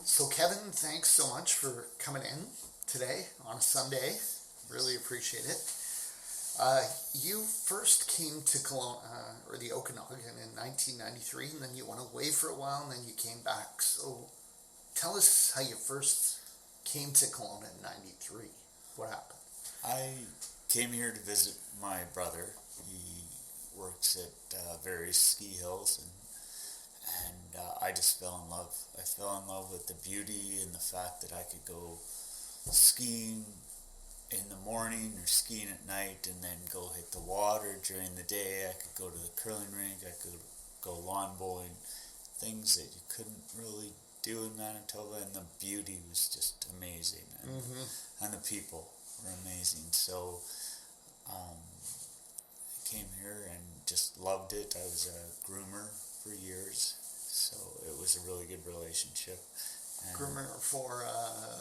So, Kevin, thanks so much for coming in today on a Sunday. Really appreciate it. Uh, you first came to Kelowna, or the Okanagan, in 1993, and then you went away for a while, and then you came back. So, tell us how you first came to Kelowna in 93. What happened? I came here to visit my brother. He works at various ski hills, and I just fell in love. I fell in love with the beauty and the fact that I could go skiing in the morning or skiing at night and then go hit the water during the day. I could go to the curling rink. I could go lawn bowling. Things that you couldn't really do in Manitoba, and the beauty was just amazing, and the people were amazing. So I came here and just loved it. I was a groomer for years, so it was a really good relationship. And Groomer for.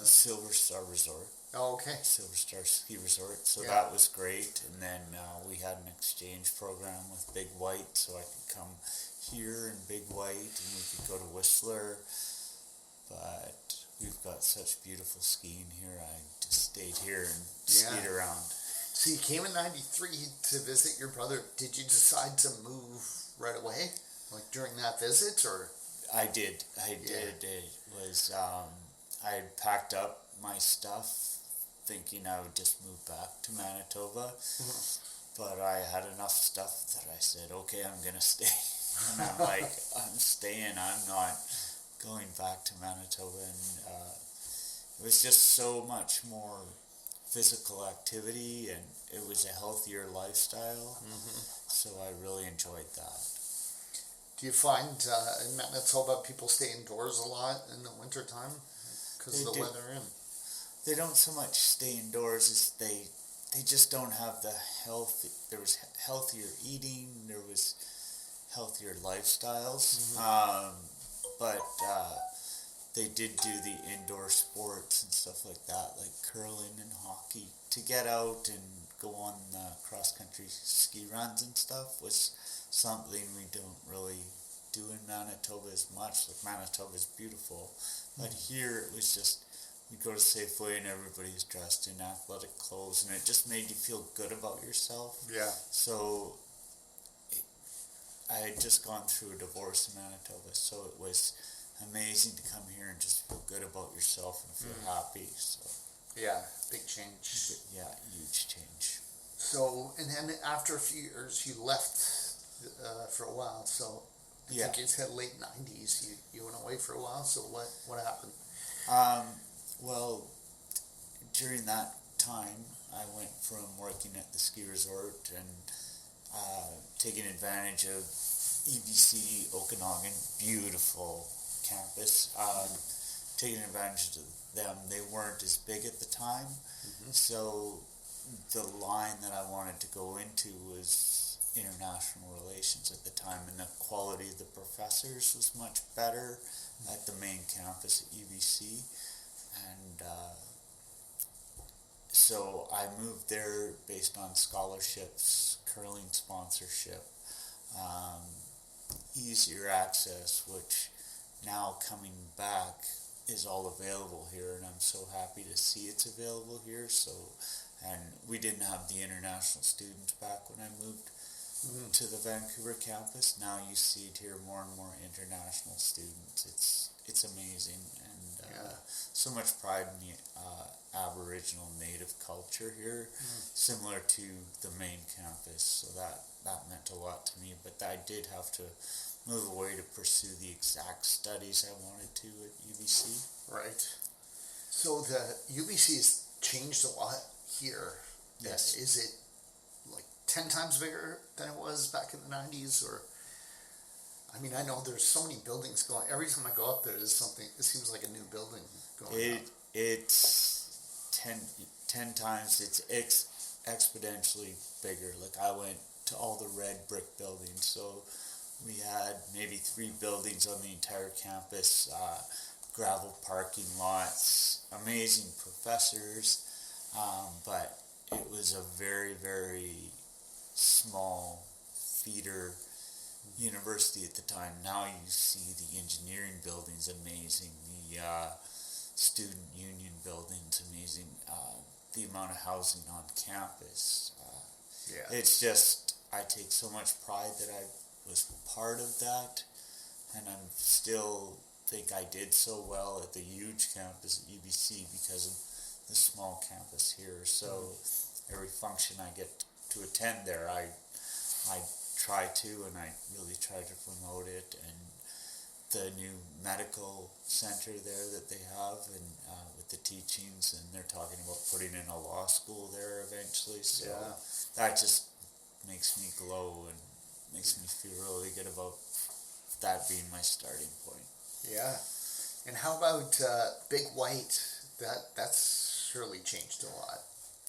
Silver Star Resort. Oh, okay. Silver Star Ski Resort, so Yeah. that was great. And then we had an exchange program with Big White, so I could come here in Big White, and we could go to Whistler. But we've got such beautiful skiing here. I just stayed here and skied around. So, you came in 93 to visit your brother. Did you decide to move right away? Like during that visit, or? I did. It was, I had packed up my stuff thinking I would just move back to Manitoba. But I had enough stuff that I said, okay, I'm going to stay. And I'm like, I'm staying. I'm not going back to Manitoba. And it was just so much more physical activity, and it was a healthier lifestyle. So I really enjoyed that. Do you find in Manitoba people stay indoors a lot in the wintertime because of the weather? They don't so much stay indoors as they just don't have the health. There was healthier eating. There was healthier lifestyles. But they did do the indoor sports and stuff like that, like curling and hockey. To get out and go on cross-country ski runs and stuff was something we don't really do in Manitoba as much. Like, Manitoba's beautiful, but here it was just, you go to Safeway and everybody's dressed in athletic clothes, and it just made you feel good about yourself. Yeah. So I had just gone through a divorce in Manitoba, so it was amazing to come here and just feel good about yourself and feel happy. So yeah, big change. Yeah, huge change. So, and then after a few years, you left for a while. So I think you said late 90s. You went away for a while. So what happened? Well, during that time, I went from working at the ski resort and taking advantage of EBC Okanagan, beautiful campus, taking advantage of them. They weren't as big at the time, so the line that I wanted to go into was international relations at the time, and the quality of the professors was much better at the main campus at UBC, and so I moved there based on scholarships, curling sponsorship, easier access, which now coming back is all available here, and I'm so happy to see it's available here. So, and we didn't have the international students back when I moved to the Vancouver campus. Now you see it here, more and more international students. It's amazing, and so much pride in the Aboriginal Native culture here, similar to the main campus. So that meant a lot to me. But I did have to move away to pursue the exact studies I wanted to at UBC. Right. So the UBC has changed a lot here. Yes. Is it like 10 times bigger than it was back in the 90s? Or, I mean, I know there's so many buildings going. Every time I go up there, there's something. It seems like a new building going up. It's 10 times. It's exponentially bigger. Like, I went to all the red brick buildings, so we had maybe 3 buildings on the entire campus, gravel parking lots, amazing professors, but it was a very, very small feeder university at the time. Now you see the engineering buildings amazing, the student union buildings, amazing. The amount of housing on campus. Yeah. It's just, I take so much pride that I was part of that, and I'm still think I did so well at the huge campus at UBC because of the small campus here. So every function I get to attend there, I try to, and I really try to promote it. And the new medical center there that they have, and with the teachings, and they're talking about putting in a law school there eventually. So that just makes me glow and makes me feel really good about that being my starting point. Yeah. And how about Big White? That's surely changed a lot.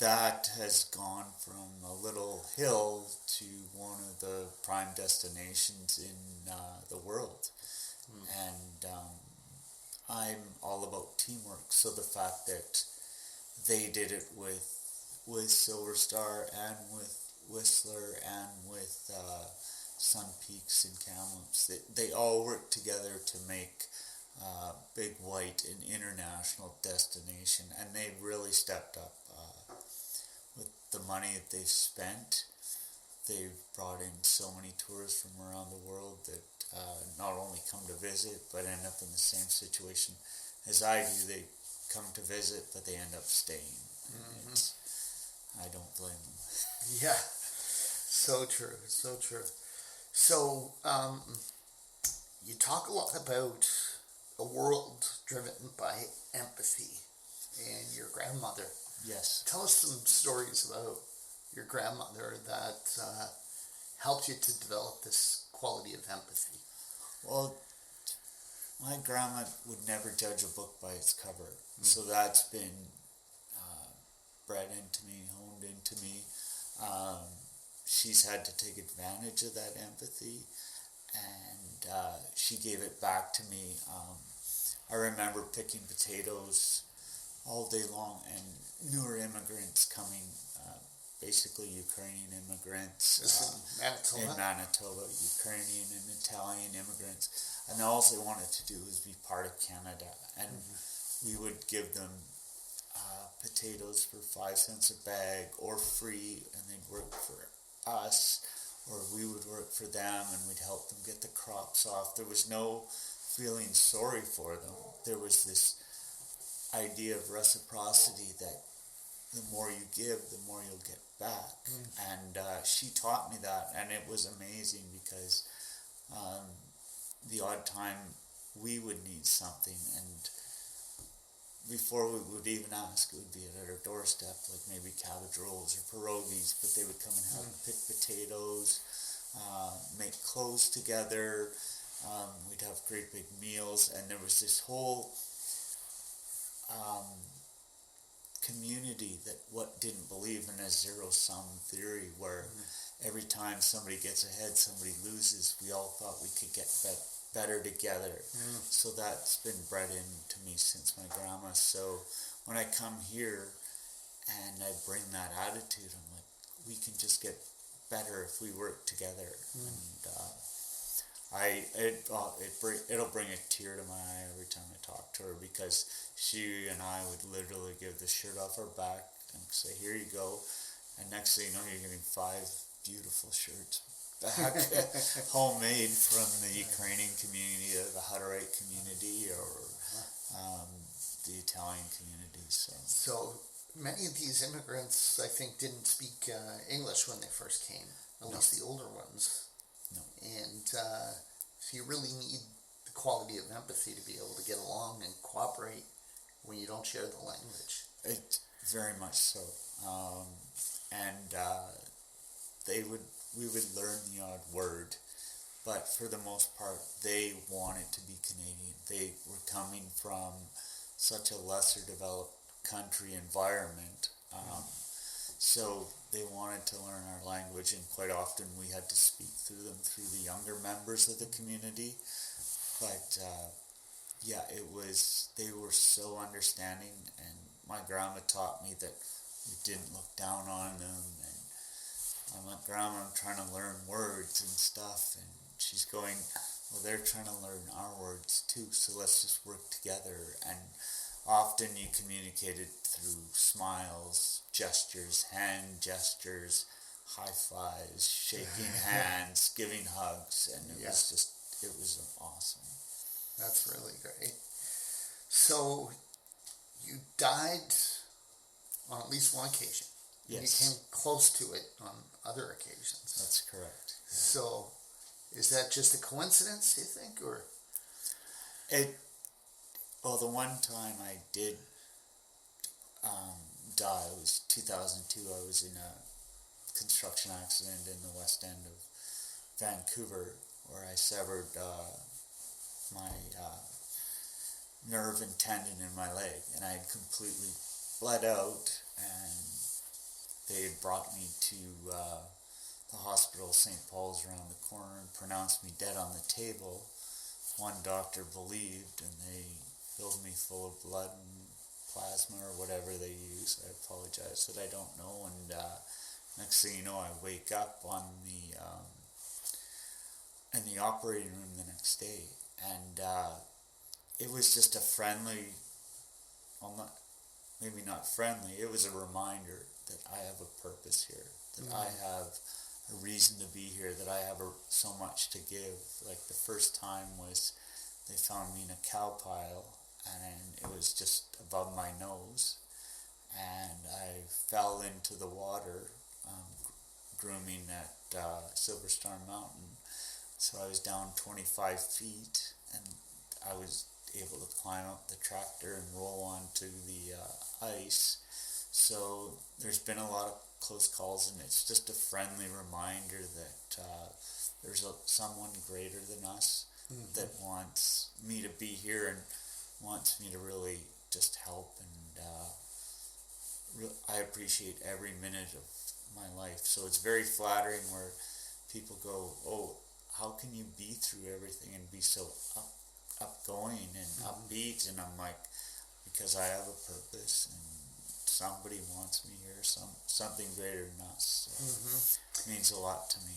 That has gone from a little hill to one of the prime destinations in the world. And I'm all about teamwork. So the fact that they did it with Silver Star and with Whistler and with Sun Peaks and Kamloops, they all work together to make Big White an international destination, and they've really stepped up with the money that they've spent. They've brought in so many tourists from around the world that not only come to visit but end up in the same situation as I do. They come to visit, but they end up staying. I don't blame them. Yeah, so true, so true. So, you talk a lot about a world driven by empathy and your grandmother. Yes. Tell us some stories about your grandmother that helped you to develop this quality of empathy. Well, my grandma would never judge a book by its cover. So that's been bred into me, honed into me. She's had to take advantage of that empathy, and she gave it back to me. I remember picking potatoes all day long, and newer immigrants coming, basically Ukrainian immigrants In Manitoba, Ukrainian and Italian immigrants, and all they wanted to do was be part of Canada. And we would give them potatoes for 5 cents a bag or free, and they'd work for us, or we would work for them, and we'd help them get the crops off. There was no feeling sorry for them. There was this idea of reciprocity that the more you give, the more you'll get back. And she taught me that, and it was amazing because the odd time we would need something, and before we would even ask, it would be at our doorstep, like maybe cabbage rolls or pierogies, but they would come and help pick potatoes, make clothes together. We'd have great big meals, and there was this whole community that didn't believe in a zero-sum theory where every time somebody gets ahead, somebody loses. We all thought we could get better together. So that's been bred into me since my grandma. So when I come here and I bring that attitude, I'm like, we can just get better if we work together. And it'll bring a tear to my eye every time I talk to her, because she and I would literally give the shirt off our back and say, here you go. And next thing you know, you're getting 5 beautiful shirts back, homemade from the Ukrainian community, the Hutterite community, or the Italian community. So many of these immigrants, I think, didn't speak English when they first came, at least the older ones. No. And so you really need the quality of empathy to be able to get along and cooperate when you don't share the language. Very much so. We would learn the odd word, but for the most part, they wanted to be Canadian. They were coming from such a lesser developed country environment, so they wanted to learn our language, and quite often we had to speak through them through the younger members of the community. But they were so understanding, and my grandma taught me that we didn't look down on them. And I'm like, Grandma, I'm trying to learn words and stuff, and she's going, well, they're trying to learn our words too, so let's just work together. And often you communicated through smiles, gestures, hand gestures, high fives, shaking hands, giving hugs, and it was awesome. That's really great. So you died on at least one occasion. Yes. You came close to it on other occasions. That's correct. So is that just a coincidence, you think, or? Well, the one time I did die was 2002. I was in a construction accident in the west end of Vancouver where I severed my nerve and tendon in my leg, and I had completely bled out, and they had brought me to the hospital, St. Paul's, around the corner, and pronounced me dead on the table. One doctor believed, and they filled me full of blood and plasma or whatever they use. I apologize that I don't know. And next thing you know, I wake up on in the operating room the next day, and it was just a friendly, well, maybe not friendly. It was a reminder that I have a purpose here, that I have a reason to be here, that I have so much to give. Like the first time was they found me in a cow pile, and it was just above my nose, and I fell into the water grooming at Silver Star Mountain. So I was down 25 feet, and I was able to climb up the tractor and roll onto the ice. So there's been a lot of close calls, and it's just a friendly reminder that there's someone greater than us that wants me to be here and wants me to really just help, and I appreciate every minute of my life. So it's very flattering where people go, oh, how can you be through everything and be so upgoing and upbeat? And I'm like, because I have a purpose, and somebody wants me here, something greater than us. So it means a lot to me.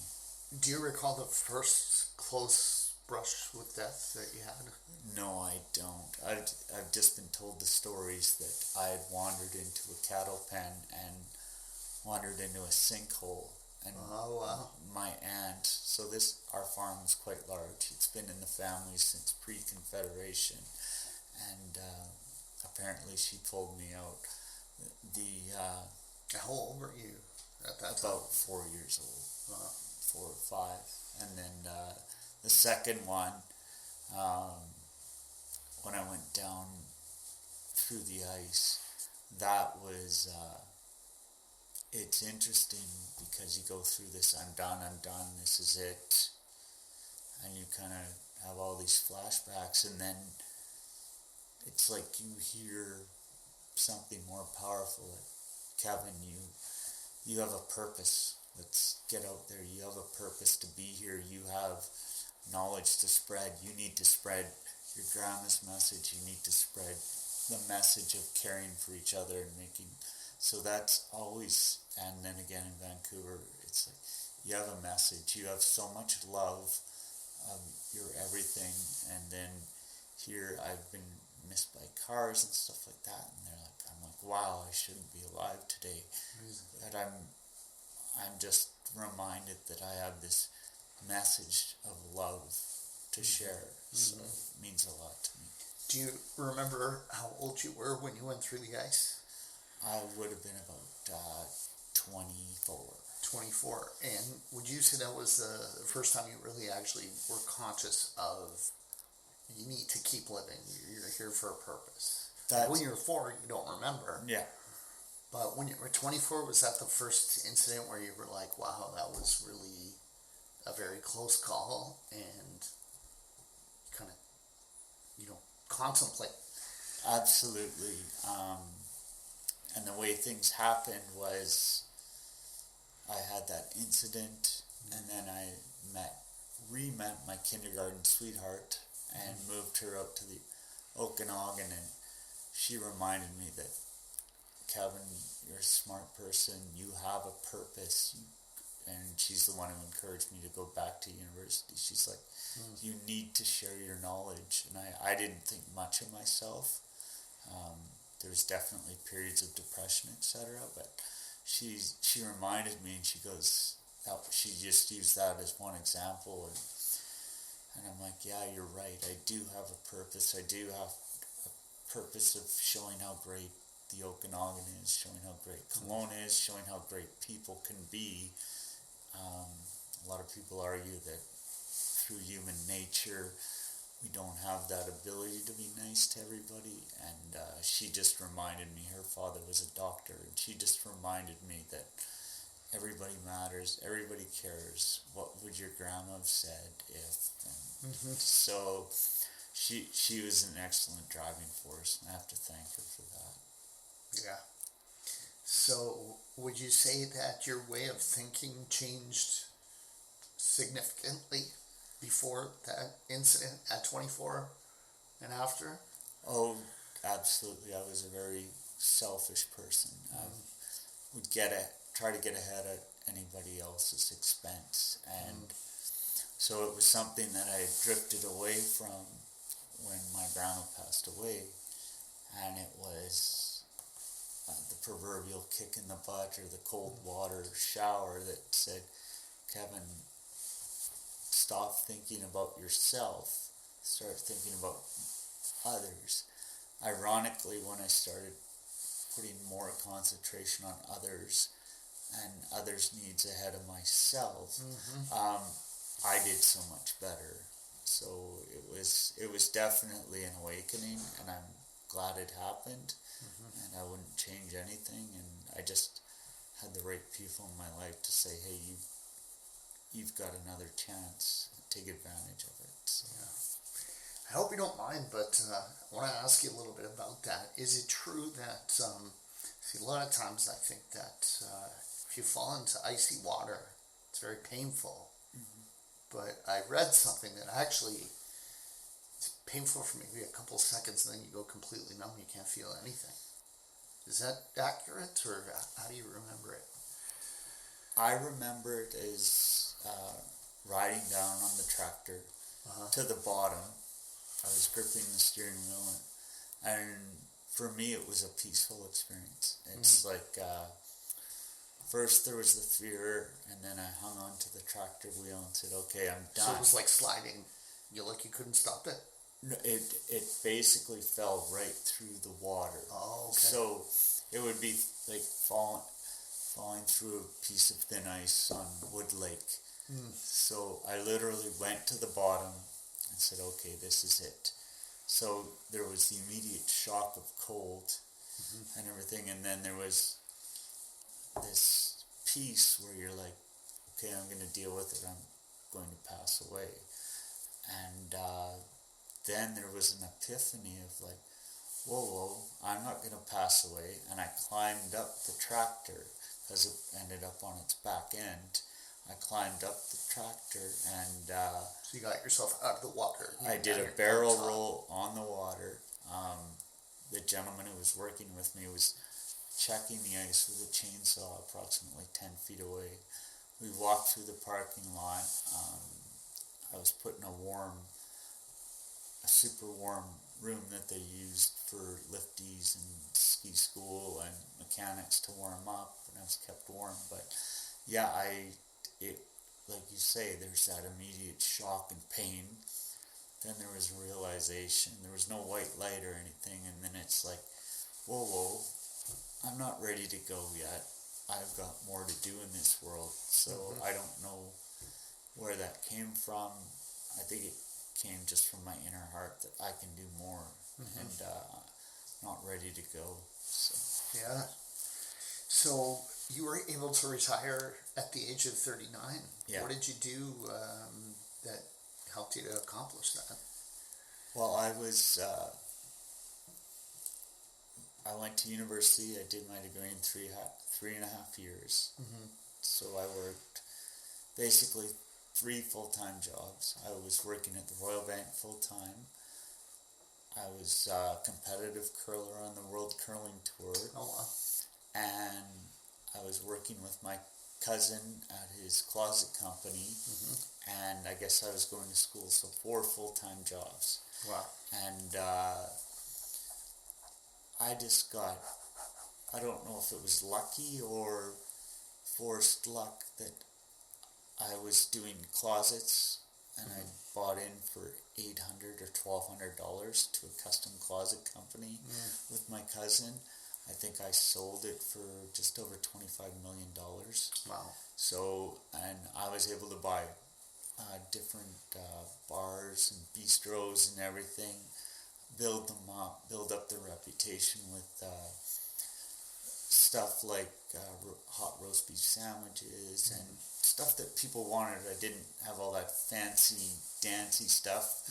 Do you recall the first close brush with death that you had? No, I don't. I've just been told the stories that I had wandered into a cattle pen and wandered into a sinkhole. And my aunt, so our farm is quite large. It's been in the family since pre-Confederation, and apparently she pulled me out. How old were you at that time? About 4 years old, 4 or 5, and then the second one, when I went down through the ice, that was. It's interesting because you go through this, I'm done, this is it, and you kind of have all these flashbacks, and then it's like you hear something more powerful, like, Kevin, you have a purpose, let's get out there, you have a purpose to be here, you have knowledge to spread, you need to spread your grandma's message, you need to spread the message of caring for each other and making. So that's always, and then again in Vancouver, it's like you have a message, you have so much love, you're everything, and then here I've been missed by cars and stuff like that, and I'm like, wow, I shouldn't be alive today. But I'm just reminded that I have this message of love to share, so it means a lot to me. Do you remember how old you were when you went through the ice? I would have been about 24. 24. And would you say that was the first time you really actually were conscious of you need to keep living, you're here for a purpose? When you were 4, you don't remember. Yeah. But when you were 24, was that the first incident where you were like, wow, that was really a very close call, and kind of, contemplate? Absolutely. And the way things happened was I had that incident, and then I re-met my kindergarten sweetheart and moved her out to the Okanagan, and she reminded me that, Kevin, you're a smart person, you have a purpose, and she's the one who encouraged me to go back to university. She's like, you need to share your knowledge. And I didn't think much of myself. There's definitely periods of depression, etc. But she reminded me, and she goes, she just used that as one example, and I'm like, yeah, you're right. I do have a purpose. I do have a purpose of showing how great the Okanagan is, showing how great Kelowna is, showing how great people can be. A lot of people argue that through human nature, we don't have that ability to be nice to everybody. And she just reminded me, her father was a doctor, and she just reminded me that everybody matters, everybody cares. What would your grandma have said if? So she was an excellent driving force, and I have to thank her for that. Yeah. So would you say that your way of thinking changed significantly before that incident at 24 and after? Oh, absolutely. I was a very selfish person. I would try to get ahead at anybody else's expense, and so it was something that I drifted away from when my grandma passed away, and it was the proverbial kick in the butt or the cold water shower that said, Kevin, stop thinking about yourself, start thinking about others. Ironically, when I started putting more concentration on others and others' needs ahead of myself, I did so much better. So it was definitely an awakening, and I'm glad it happened, and I wouldn't change anything, and I just had the right people in my life to say, hey, you've got another chance, take advantage of it. So. Yeah. I hope you don't mind, but I want to ask you a little bit about that. Is it true that, see, a lot of times I think that if you fall into icy water, it's very painful. But I read something that actually it's painful for maybe a couple seconds, and then you go completely numb, you can't feel anything. Is that accurate, or how do you remember it? I remember it as riding down on the tractor to the bottom. I was gripping the steering wheel, and for me it was a peaceful experience. It's like first there was the fear, and then I hung on to the tractor wheel and said, okay, I'm done. So it was like sliding. You couldn't stop it? No, it basically fell right through the water. Oh, okay. So it would be like falling through a piece of thin ice on Wood Lake. So I literally went to the bottom and said, okay, this is it. So there was the immediate shock of cold and everything, and then there was this peace where you're like, okay, I'm going to deal with it, I'm going to pass away. And then there was an epiphany of like, whoa, I'm not going to pass away. And I climbed up the tractor because it ended up on its back end. I climbed up the tractor, and so you got yourself out of the water. I did a barrel roll on the water. The gentleman who was working with me was checking the ice with a chainsaw approximately 10 feet away. We walked through the parking lot. I was put in a super warm room that they used for lifties and ski school and mechanics to warm up, and I was kept warm. But yeah, like you say, there's that immediate shock and pain. Then there was realization. There was no white light or anything, and then it's like, whoa, I'm not ready to go yet. I've got more to do in this world. So I don't know where that came from. I think it came just from my inner heart that I can do more, and not ready to go. So. Yeah. So you were able to retire at the age of 39. Yeah. What did you do that helped you to accomplish that? Well, I went to university. I did my degree in 3.5 years. So I worked basically 3 full-time jobs. I was working at the Royal Bank full-time. I was a competitive curler on the World Curling Tour. Oh, wow. And I was working with my cousin at his closet company, and I guess I was going to school, so 4 full-time jobs. Wow. And I just got, I don't know if it was lucky or forced luck that I was doing closets, and I bought in for $800 or $1,200 to a custom closet company with my cousin. I think I sold it for just over $25 million. Wow. So, and I was able to buy different bars and bistros and everything, build them up, build up their reputation with stuff like hot roast beef sandwiches and stuff that people wanted. I didn't have all that fancy, dancy stuff,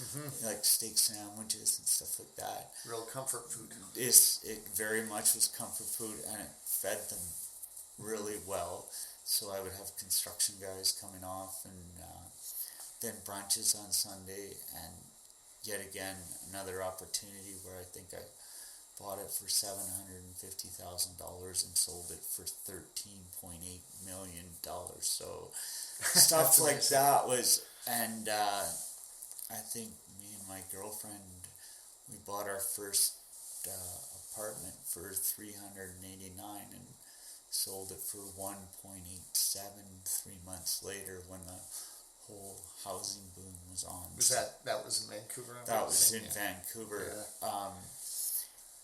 like steak sandwiches and stuff like that. Real comfort food. It very much was comfort food, and it fed them really well. So I would have construction guys coming off, and then brunches on Sunday, and yet again another opportunity where I think I bought it for $750,000 and sold it for $13.8 million. So stuff like that was, and I think me and my girlfriend, we bought our first apartment for $389 and sold it for $1.87 3 months later when the whole housing boom was on. That was in Vancouver? That was in Vancouver. Yeah.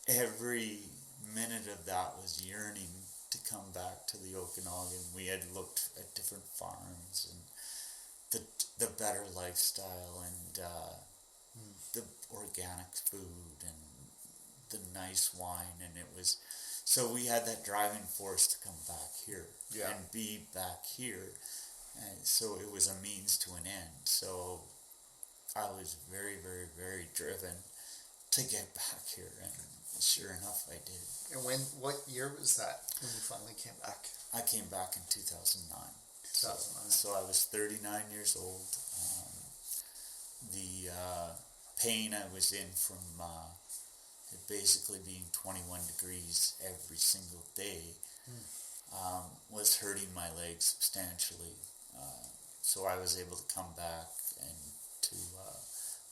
Every minute of that was yearning to come back to the Okanagan. We had looked at different farms and the better lifestyle and the organic food and the nice wine, and it was, so we had that driving force to come back here and be back here, and so it was a means to an end. So I was very, very, very driven to get back here, and sure enough, I did. And what year was that when you finally came back? I came back in 2009. 2009. So I was 39 years old. The pain I was in from it basically being 21 degrees every single day was hurting my legs substantially. So I was able to come back and to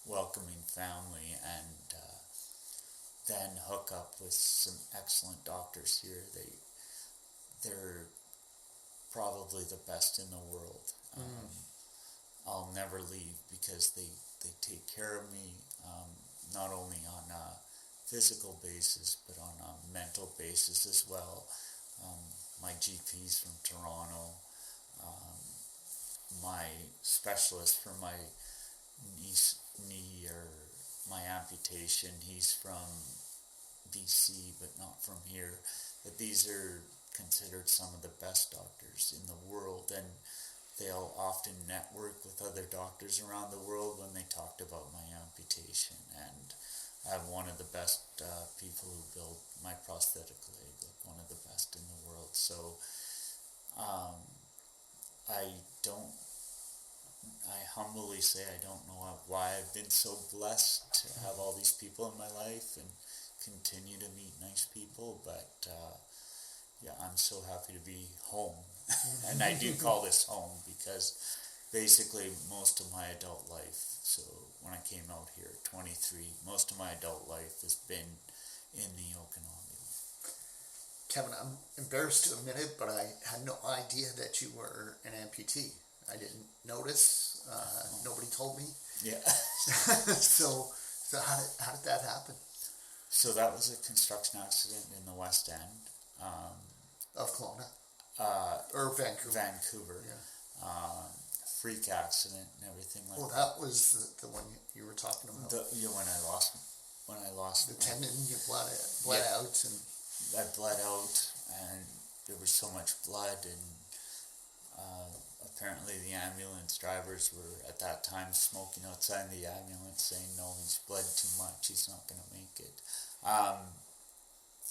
welcoming family and then hook up with some excellent doctors here. They're probably the best in the world. I'll never leave because they take care of me, not only on a physical basis but on a mental basis as well. My GP's from Toronto. My specialist for my knee or my amputation, he's from BC but not from here. But these are considered some of the best doctors in the world, and they'll often network with other doctors around the world when they talked about my amputation. And I have one of the best people who built my prosthetic leg, like one of the best in the world. So I humbly say I don't know why I've been so blessed to have all these people in my life and continue to meet nice people, but I'm so happy to be home. And I do call this home because basically most of my adult life, so when I came out here at 23, most of my adult life has been in the Okanagan. Kevin, I'm embarrassed to admit it, but I had no idea that you were an amputee. I didn't notice. Nobody told me. Yeah. So how did that happen? So that was a construction accident in the West End. Of Kelowna? Or Vancouver? Vancouver. Yeah. Freak accident and everything like that. Well, that was the one you were talking about. When I lost the tendon, you bled out, and I bled out, and there was so much blood, and apparently the ambulance drivers were at that time smoking outside the ambulance, saying, "No, he's bled too much. He's not going to make it."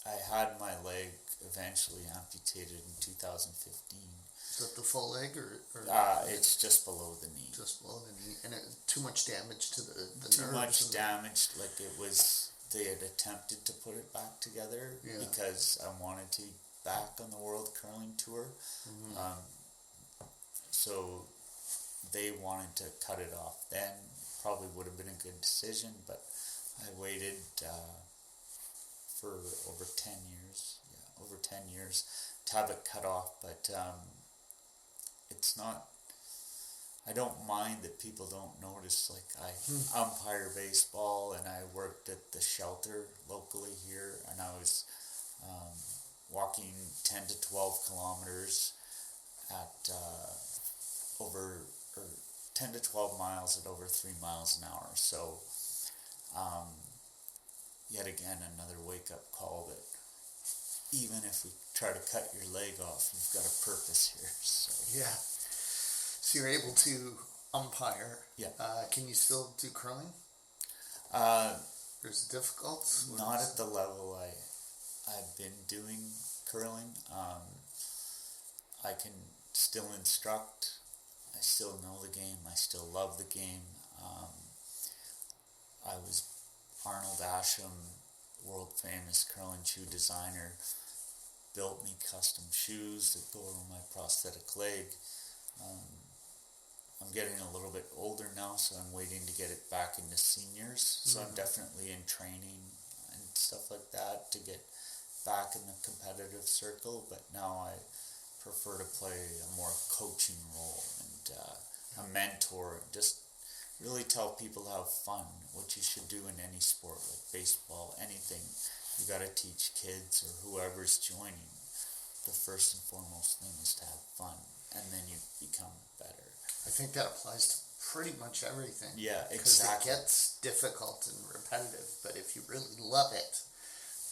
I had my leg eventually amputated in 2015. Is that the full leg, or it's just below the knee? Just below the knee, and too much damage to the too nerves. Much damage, like it was. They had attempted to put it back together because I wanted to be back on the World Curling Tour. So they wanted to cut it off then. Probably would have been a good decision, but I waited for over 10 years. Yeah, over 10 years to have it cut off, but it's not. I don't mind that people don't notice. Like I umpire baseball, and I worked at the shelter locally here, and I was walking 10 to 12 kilometers at over or 10 to 12 miles at over 3 miles an hour. So yet again, another wake-up call that even if we try to cut your leg off, you've got a purpose here. So. Yeah. So you're able to umpire. Yeah. Can you still do curling? Is it difficult? Not at the level I've been doing curling. I can still instruct. I still know the game. I still love the game. I was Arnold Asham, world famous curling shoe designer, built me custom shoes that go over my prosthetic leg. I'm getting a little bit older now, so I'm waiting to get it back into seniors. So I'm definitely in training and stuff like that to get back in the competitive circle. But now I prefer to play a more coaching role and a mentor. Just really tell people to have fun, what you should do in any sport, like baseball, anything. You got to teach kids or whoever's joining. The first and foremost thing is to have fun, and then you become better. I think that applies to pretty much everything. Yeah, exactly. Because it gets difficult and repetitive, but if you really love it,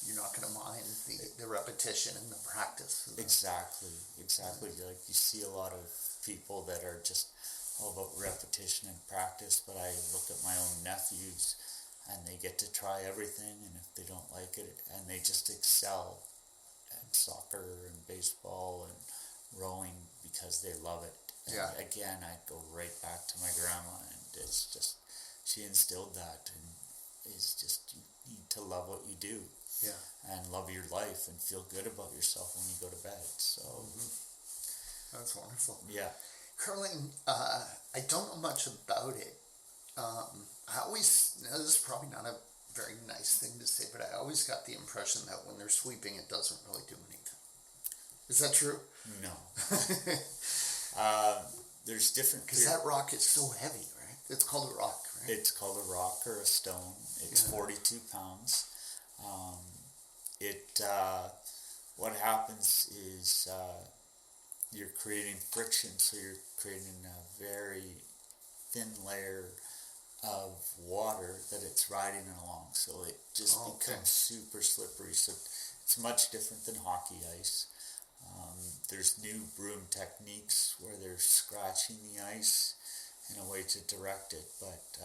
you're not going to mind the repetition and the practice. Exactly. Like you see a lot of people that are just all about repetition and practice, but I look at my own nephews and they get to try everything, and if they don't like it, and they just excel at soccer and baseball and rowing because they love it. And yeah. Again, I go right back to my grandma, and it's just, she instilled that, and it's just, you need to love what you do. Yeah. And love your life and feel good about yourself when you go to bed. So that's wonderful. Yeah. Curling, I don't know much about it. I always, now this is probably not a very nice thing to say, but I always got the impression that when they're sweeping, it doesn't really do anything. Is that true? No. There's different... Because that rock is so heavy, right? It's called a rock, right? It's called a rock or a stone. It's 42 pounds. What happens is you're creating friction, so you're creating a very thin layer of water that it's riding along, so it just becomes super slippery. So it's much different than hockey ice. There's new broom techniques where they're scratching the ice in a way to direct it, but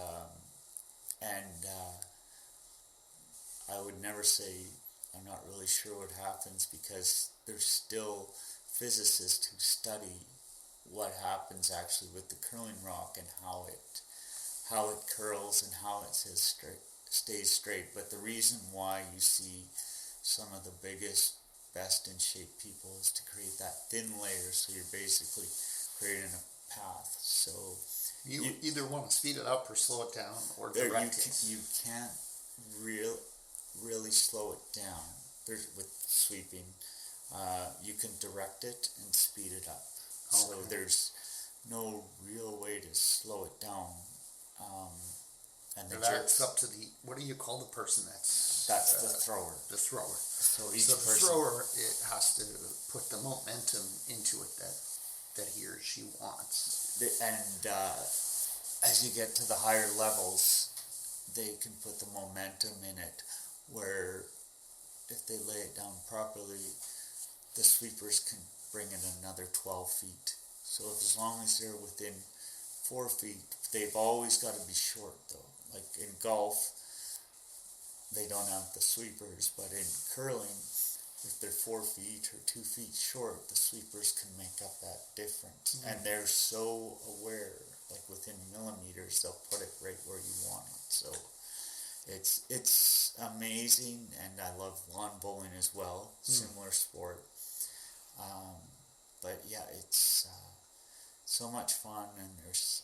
I would never say I'm not really sure what happens, because there's still physicists who study what happens actually with the curling rock and how it curls and how it stays straight. But the reason why you see some of the biggest, best in shape people is to create that thin layer, so you're basically creating a path. So you either want to speed it up or slow it down or direct it. You can't really slow it down. With sweeping, you can direct it and speed it up. So there's no real way to slow it down. And that's up to the, what do you call the person that's the thrower. The thrower. So the thrower, it has to put the momentum into it that he or she wants. And as you get to the higher levels, they can put the momentum in it, where if they lay it down properly, the sweepers can bring in another 12 feet. So as long as they're within 4 feet, they've always got to be short though. Like in golf, they don't have the sweepers, but in curling, if they're 4 feet or 2 feet short, the sweepers can make up that difference. And they're so aware, like within millimeters, they'll put it right where you want it. So it's amazing, and I love lawn bowling as well, similar sport. But yeah, so much fun, and there's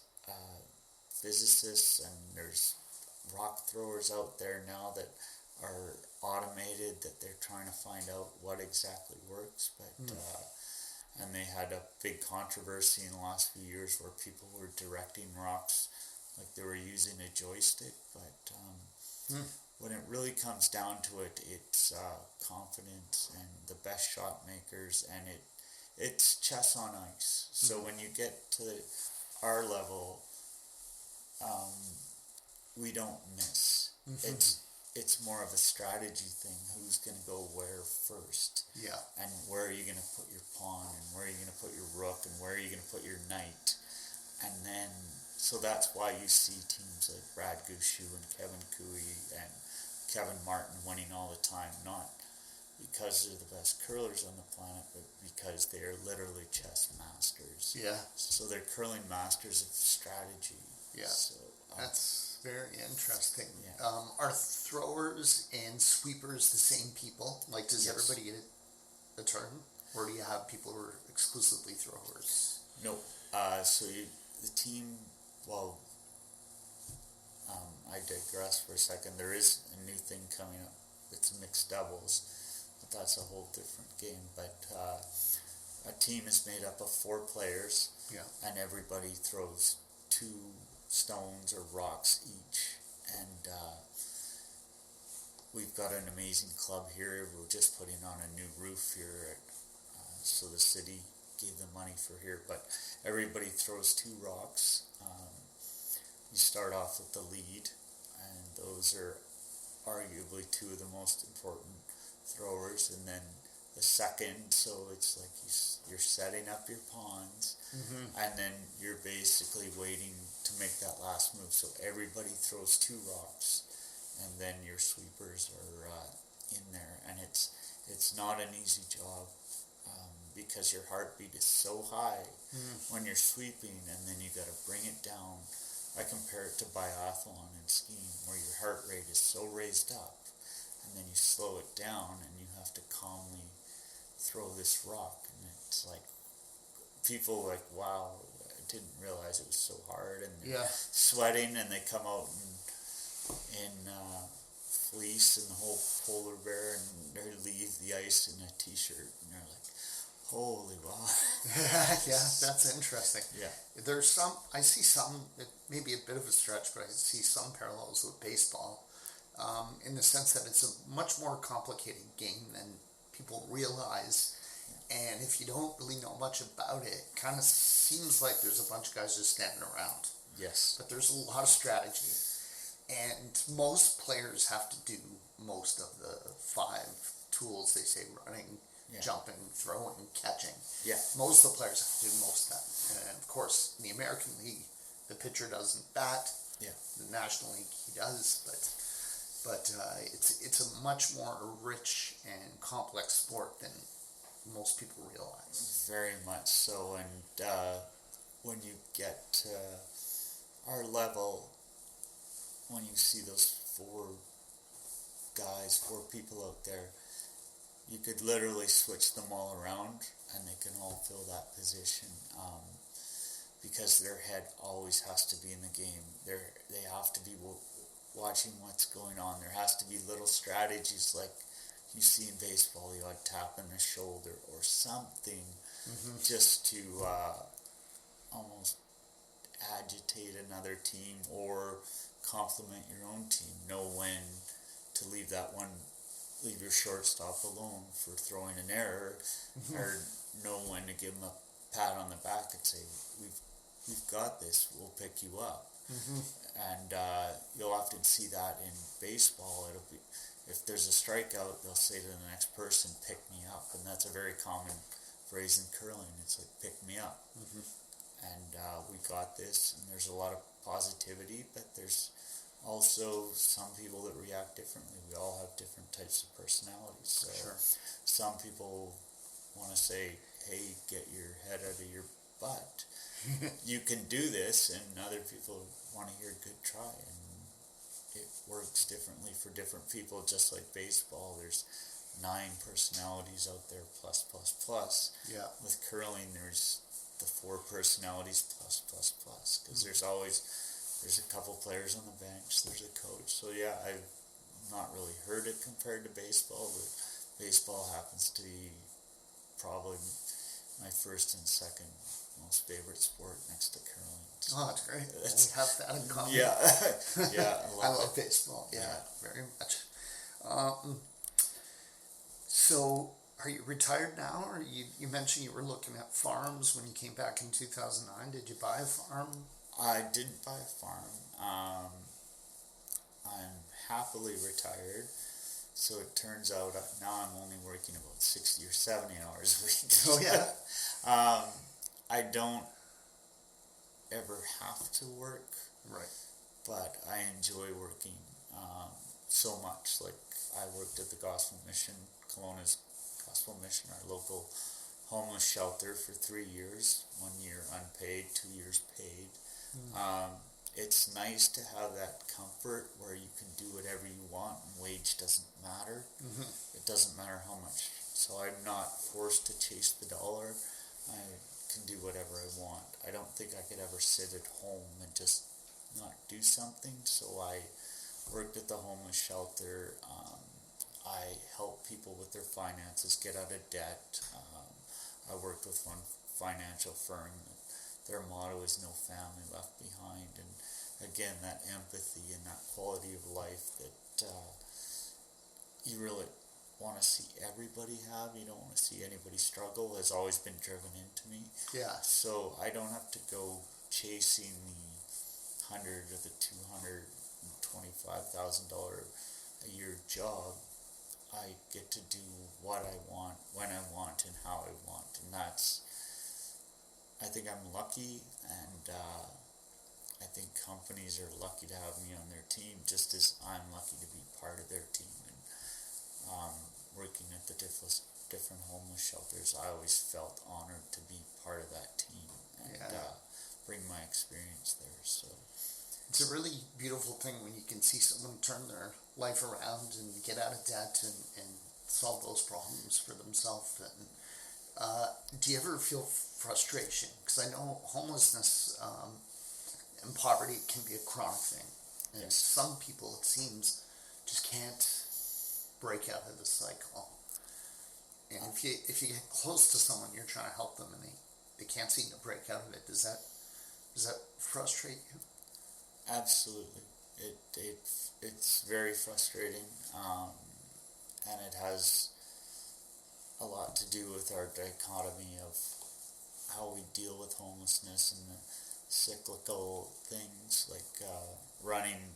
physicists and there's rock throwers out there now that are automated, that they're trying to find out what exactly works. But and they had a big controversy in the last few years where people were directing rocks like they were using a joystick. But when it really comes down to it, it's confidence and the best shot makers, and it's chess on ice. So when you get to our level, we don't miss. It's more of a strategy thing. Who's going to go where first? Yeah. And where are you going to put your pawn, and where are you going to put your rook, and where are you going to put your knight? And then, so that's why you see teams like Brad Gushu and Kevin Cooey and Kevin Martin winning all the time, not because they're the best curlers on the planet, but because they are literally chess masters. Yeah. So they're curling masters of strategy. Yeah. So, that's very interesting. Yeah. Are throwers and sweepers the same people? Like, does Yes. everybody get a turn? Or do you have people who are exclusively throwers? No. So the team, well, I digress for a second. There is a new thing coming up. It's mixed doubles, but that's a whole different game. But a team is made up of 4 players, Yeah. and everybody throws 2 stones or rocks each. And we've got an amazing club here. We're just putting on a new roof here, so the city gave the money for here. But everybody throws 2 rocks. You start off with the lead, and those are arguably 2 of the most important throwers, and then the second, so it's like you're setting up your pawns, and then you're basically waiting to make that last move. So everybody throws 2 rocks, and then your sweepers are in there, and it's not an easy job, because your heartbeat is so high when you're sweeping, and then you got to bring it down. I compare it to biathlon and skiing, where your heart rate is so raised up, and then you slow it down, and you have to calmly throw this rock. And it's like, people are like, wow, I didn't realize it was so hard, and they're sweating, and they come out in fleece and the whole polar bear, and they leave the ice in a t-shirt, and they're like, holy wow. Yeah, that's interesting. Yeah. There's some, I see some, it may be a bit of a stretch, but I see some parallels with baseball, in the sense that it's a much more complicated game than people realize. And if you don't really know much about it, it kind of seems like there's a bunch of guys just standing around. Yes. But there's a lot of strategy. And most players have to do most of the 5 tools they say: running, jumping, throwing, catching. Yeah. Most of the players have to do most of that. And of course, in the American League, the pitcher doesn't bat. Yeah. The National League, he does, but it's a much more rich and complex sport than most people realize. Very much so. And when you get to our level, when you see those 4 people out there, you could literally switch them all around, and they can all fill that position, because their head always has to be in the game. They have to be watching what's going on. There has to be little strategies, like you see in baseball, the odd tap in the shoulder or something, just to almost agitate another team or compliment your own team. Know when to leave your shortstop alone for throwing an error, or know when to give him a pat on the back and say, we've got this, we'll pick you up. And you'll often see that in baseball. It'll be, if there's a strikeout, they'll say to the next person, pick me up. And that's a very common phrase in curling. It's like, pick me up. And we got this, and there's a lot of positivity, but there's also some people that react differently. We all have different types of personalities. So some people want to say, hey, get your head out of your butt. You can do this, and other people want to hear good try. And it works differently for different people, just like baseball. There's 9 personalities out there, plus. Yeah. With curling, there's the 4 personalities plus because there's a couple players on the bench, there's a coach. So yeah, I've not really heard it compared to baseball, but baseball happens to be probably my first and second most favorite sport next to curling. So Oh, that's great. We have that in common. yeah, yeah, I love baseball. Yeah, very much. So, are you retired now, or you mentioned you were looking at farms when you came back in 2009? Did you buy a farm? I didn't buy a farm. I'm happily retired. So it turns out now I'm only working about 60 or 70 hours a week. Oh, yeah. I don't ever have to work, Right. but I enjoy working so much. Like, I worked at the Gospel Mission, Kelowna's Gospel Mission, our local homeless shelter, for 3 years. 1 year unpaid, 2 years paid. It's nice to have that comfort where you can do whatever you want and wage doesn't matter. It doesn't matter how much. So I'm not forced to chase the dollar. I can do whatever I want. I don't think I could ever sit at home and just not do something. So I worked at the homeless shelter. I help people with their finances, get out of debt. I worked with one financial firm. Their motto is no family left behind, and again, that empathy and that quality of life that you really want to see everybody have. You don't want to see anybody struggle has always been driven into me. Yeah. So I don't have to go chasing the $100,000 or the $225,000 a year job. I get to do what I want, when I want, and how I want, and I think I'm lucky, and I think companies are lucky to have me on their team, just as I'm lucky to be part of their team. And working at the different homeless shelters, I always felt honored to be part of that team and bring my experience there. So it's a really beautiful thing when you can see someone turn their life around and get out of debt and solve those problems for themselves. And do you ever feel frustration? Because I know homelessness and poverty can be a chronic thing, and yes. Some people, it seems, just can't break out of the cycle. And if you get close to someone, you're trying to help them, and they can't seem to break out of it. Does that frustrate you? Absolutely. It's very frustrating, and it has a lot to do with our dichotomy of how we deal with homelessness and the cyclical things, like running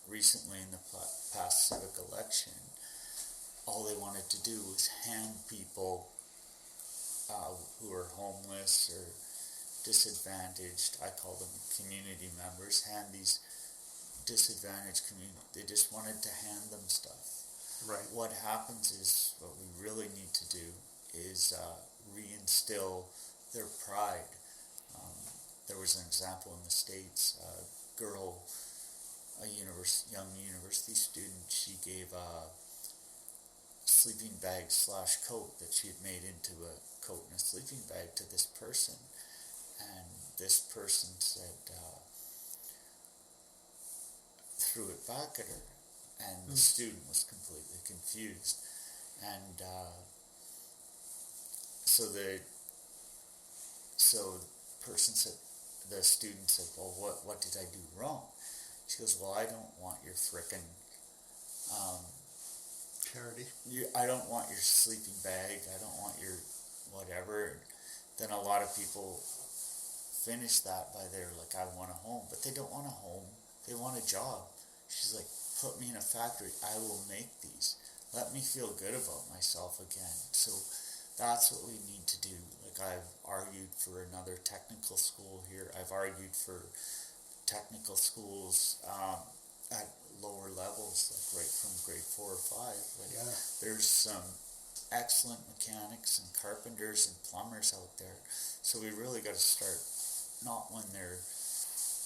recently in the past civic election. All they wanted to do was hand people who are homeless or disadvantaged, I call them community members, hand these disadvantaged community, they just wanted to hand them stuff. Right. What happens is, what we really need to do is reinstill their pride. There was an example in the States, a girl, young university student, she gave a sleeping bag / coat that she had made into a coat and a sleeping bag to this person. And this person said, threw it back at her, and the student was completely confused. And so the person said, the student said, well, what did I do wrong? She goes, well, I don't want your frickin' charity. I don't want your sleeping bag. I don't want your whatever. Then a lot of people finish that by they're like, I want a home, but they don't want a home. They want a job. She's like, put me in a factory. I will make these. Let me feel good about myself again. So that's what we need to do. Like, I've argued for another technical school here. I've argued for technical schools at lower levels, like right from grade 4 or 5. Like, there's some excellent mechanics and carpenters and plumbers out there. So we really got to start, not when they're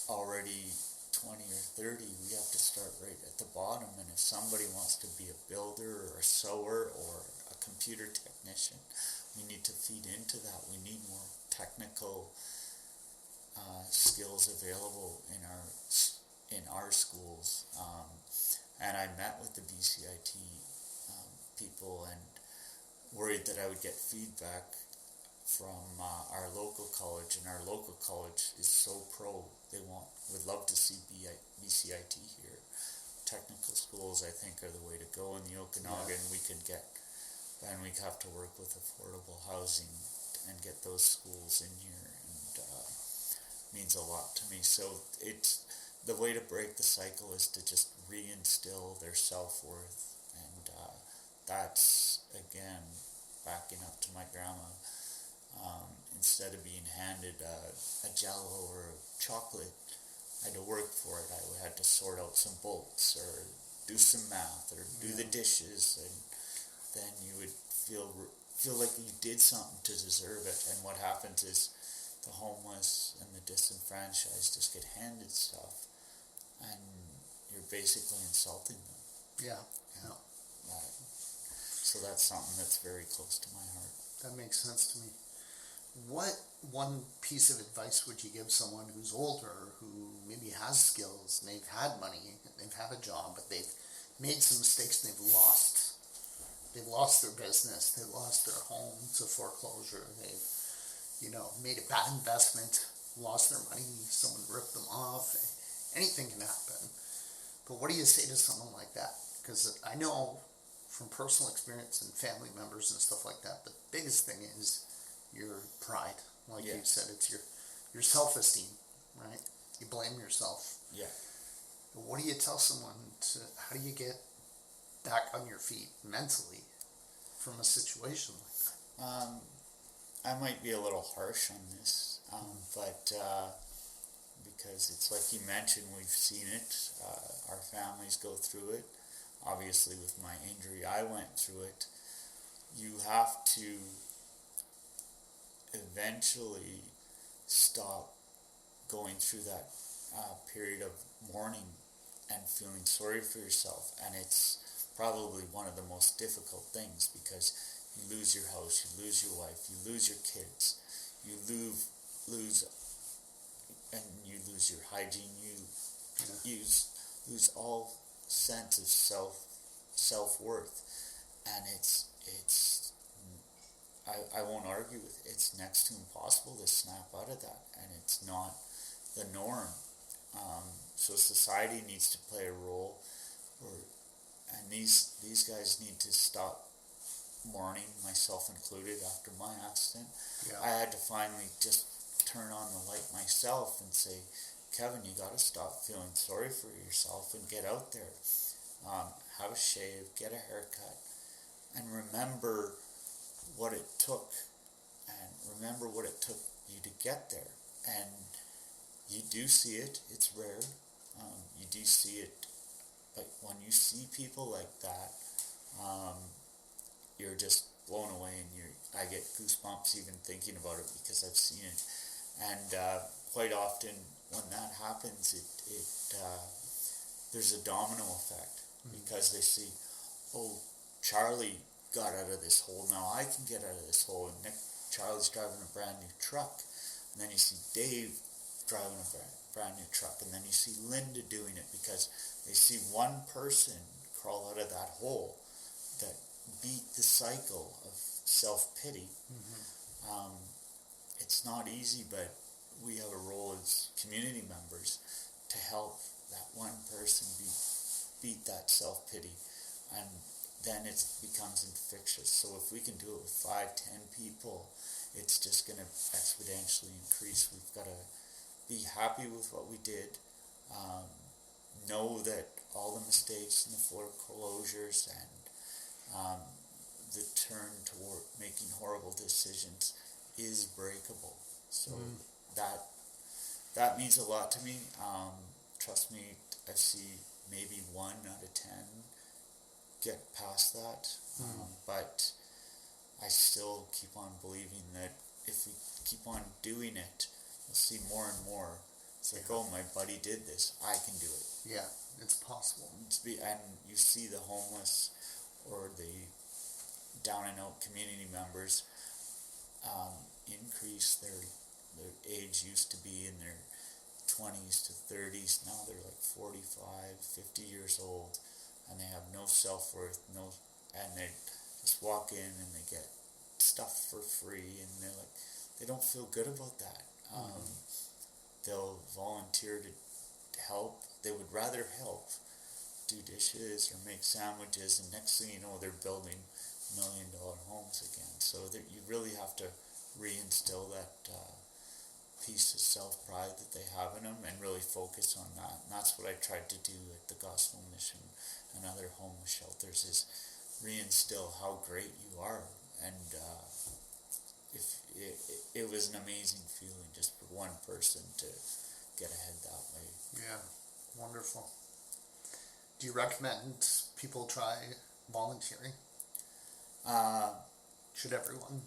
already 20 or 30, we have to start right at the bottom. And if somebody wants to be a builder or a sewer or a computer technician, we need to feed into that. We need more technical skills available in our schools. And I met with the BCIT people and worried that I would get feedback from our local college, and our local college is so pro. They would love to see BCIT here. Technical schools, I think, are the way to go in the Okanagan. Yeah. We'd have to work with affordable housing and get those schools in here, and means a lot to me. So it's the way to break the cycle is to just reinstill their self-worth, and that's again backing up to my grandma. Instead of being handed a Jello or a chocolate, I had to work for it. I had to sort out some bolts or do some math or do the dishes, and then you would feel like you did something to deserve it. And what happens is the homeless and the disenfranchised just get handed stuff, and you're basically insulting them. Yeah. So that's something that's very close to my heart. That makes sense to me. What one piece of advice would you give someone who's older, who maybe has skills, and they've had money, they've had a job, but they've made some mistakes and they've lost their business, they've lost their home to foreclosure, they've, made a bad investment, lost their money, someone ripped them off, anything can happen. But what do you say to someone like that? Because I know from personal experience and family members and stuff like that, the biggest thing is your pride. Like you said, it's your self-esteem, right? You blame yourself. Yeah. But what do you tell someone how do you get back on your feet mentally from a situation like that? I might be a little harsh on this, but because it's like you mentioned, we've seen it. Our families go through it. Obviously, with my injury, I went through it. You have to eventually stop going through that period of mourning and feeling sorry for yourself, and it's probably one of the most difficult things, because you lose your house, you lose your wife, you lose your kids, you lose your hygiene, you lose all sense of self-worth, and it's I won't argue with it. It's next to impossible to snap out of that, and it's not the norm. So society needs to play a role, and these guys need to stop mourning, myself included, after my accident. Yeah. I had to finally just turn on the light myself and say, Kevin, you got to stop feeling sorry for yourself and get out there. Have a shave, get a haircut, and remember what it took, you to get there. And you do see it, it's rare, you do see it, but when you see people like that, you're just blown away, and I get goosebumps even thinking about it, because I've seen it. And quite often when that happens, there's a domino effect, because they see, oh, Charlie got out of this hole, now I can get out of this hole. And Charlie's driving a brand new truck, and then you see Dave driving a brand new truck, and then you see Linda doing it, because they see one person crawl out of that hole that beat the cycle of self-pity. It's not easy, but we have a role as community members to help that one person beat that self-pity, and then it becomes infectious. So if we can do it with 5-10 people, it's just going to exponentially increase. We've got to be happy with what we did, know that all the mistakes and the foreclosures and the turn toward making horrible decisions is breakable. So that means a lot to me. Trust me, I see maybe 1 out of 10 get past that, but I still keep on believing that if we keep on doing it, we'll see more and more. It's like, oh, my buddy did this, I can do it. Yeah, it's possible. And you see the homeless or the down and out community members increase. Their age used to be in their 20s to 30s. Now they're like 45, 50 years old, and they have no self-worth, and they just walk in and they get stuff for free, and they don't feel good about that. They'll volunteer to help. They would rather help do dishes or make sandwiches, and next thing you know, they're building $1 million homes again. So you really have to reinstill that piece of self-pride that they have in them and really focus on that. And that's what I tried to do at the Gospel Mission and other homeless shelters, is reinstill how great you are. And it was an amazing feeling just for one person to get ahead that way. Yeah, wonderful. Do you recommend people try volunteering? Should everyone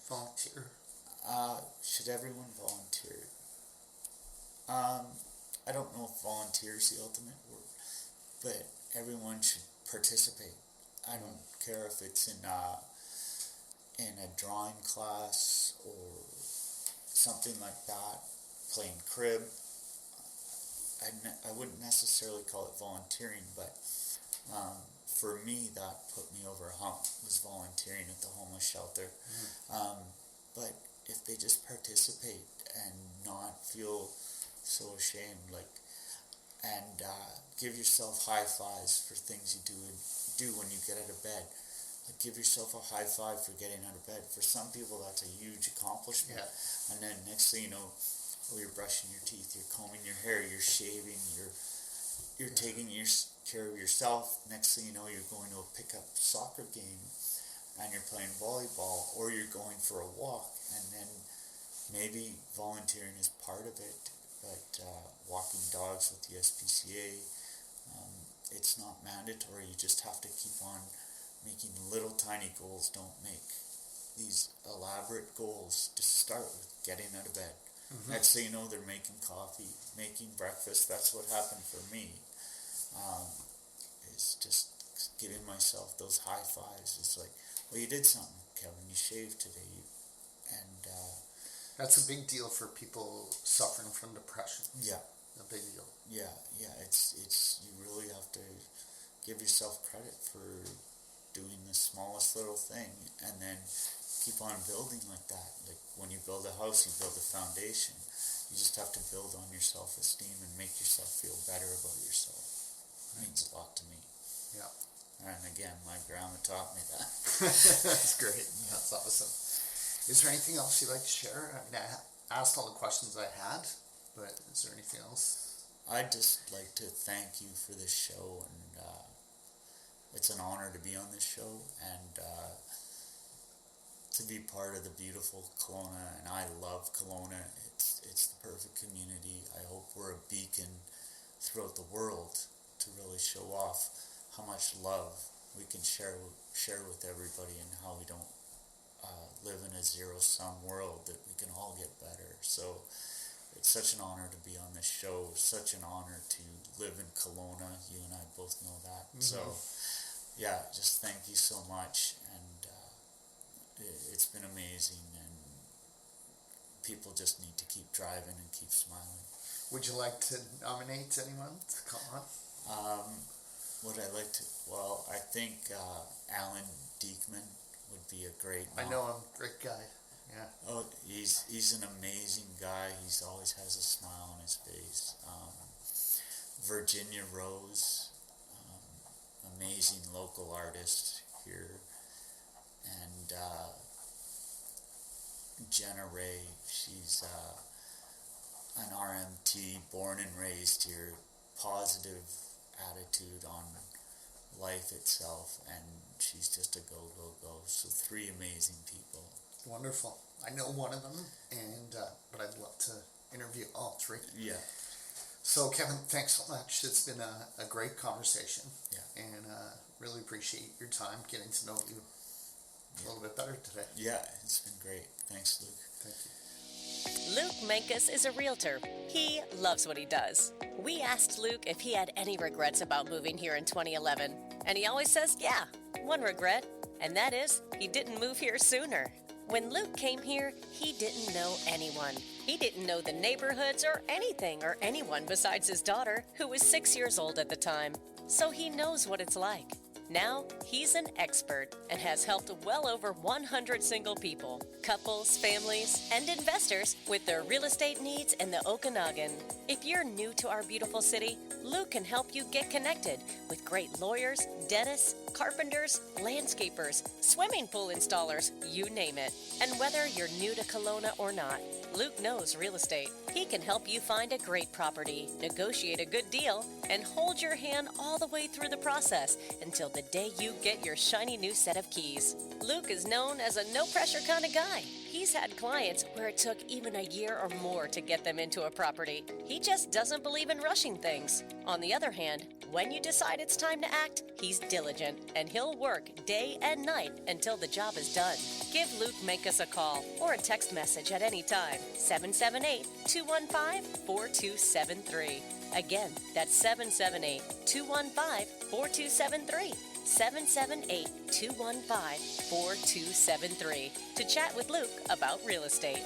volunteer? Should everyone volunteer? I don't know if volunteer is the ultimate word, but everyone should participate. I don't care if it's in a drawing class or something like that, playing crib. I wouldn't necessarily call it volunteering, but for me, that put me over a hump, was volunteering at the homeless shelter. But if they just participate and not feel so ashamed, and give yourself high fives for things you do when you get out of bed. Give yourself a high five for getting out of bed. For some people, that's a huge accomplishment. Yeah. And then next thing you know, you're brushing your teeth, you're combing your hair, you're shaving, you're taking care of yourself. Next thing you know, you're going to a pickup soccer game, and you're playing volleyball, or you're going for a walk. And then maybe volunteering is part of it, but walking dogs with the SPCA, it's not mandatory. You just have to keep on making little tiny goals. Don't make these elaborate goals. Just start with getting out of bed. Next thing you know, they're making coffee, making breakfast. That's what happened for me. It's just giving myself those high fives. It's like, well, you did something, Kevin. You shaved today. That's a big deal for people suffering from depression. Yeah. A big deal. Yeah. It's you really have to give yourself credit for doing the smallest little thing, and then keep on building like that. Like when you build a house, you build a foundation. You just have to build on your self-esteem and make yourself feel better about yourself. It means a lot to me. Yeah. And again, my grandma taught me that. That's great. That's awesome. Is there anything else you'd like to share? I mean, I asked all the questions I had, but is there anything else? I'd just like to thank you for this show, and it's an honor to be on this show, and to be part of the beautiful Kelowna, and I love Kelowna. It's the perfect community. I hope we're a beacon throughout the world to really show off how much love we can share with everybody, and how we don't live in a zero-sum world, that we can all get better. So it's such an honor to be on this show, such an honor to live in Kelowna. You and I both know that. So yeah, just thank you so much, and it's been amazing, and people just need to keep driving and keep smiling. Would you like to nominate anyone to come on? Would I like to? Well, I think Alan Diekman would be a great I know him, great guy. Yeah. Oh, he's an amazing guy. He's always has a smile on his face. Virginia Rose, amazing local artist here, and Jenna Ray. She's an RMT, born and raised here. Positive attitude on life itself, and she's just a go. So 3 amazing people. Wonderful. I know one of them, and but I'd love to interview all 3. Yeah. So Kevin, thanks so much. It's been a great conversation. Yeah. And really appreciate your time getting to know you a little bit better today. Yeah, it's been great. Thanks, Luke. Thank you. Luke Mankus is a realtor. He loves what he does. We asked Luke if he had any regrets about moving here in 2011, and he always says, yeah, one regret, and that is he didn't move here sooner. When Luke came here, he didn't know anyone. He didn't know the neighborhoods or anything or anyone besides his daughter, who was 6 years old at the time. So he knows what it's like. Now, he's an expert and has helped well over 100 single people, couples, families, and investors with their real estate needs in the Okanagan. If you're new to our beautiful city, Luke can help you get connected with great lawyers, dentists, carpenters, landscapers, swimming pool installers, you name it. And whether you're new to Kelowna or not, Luke knows real estate. He can help you find a great property, negotiate a good deal, and hold your hand all the way through the process until the day you get your shiny new set of keys. Luke is known as a no-pressure kind of guy. He's had clients where it took even a year or more to get them into a property. He just doesn't believe in rushing things. On the other hand, when you decide it's time to act, he's diligent, and he'll work day and night until the job is done. Give Luke Mankus a call or a text message at any time, 778-215-4273. Again, that's 778-215-4273. 778-215-4273 to chat with Luke about real estate.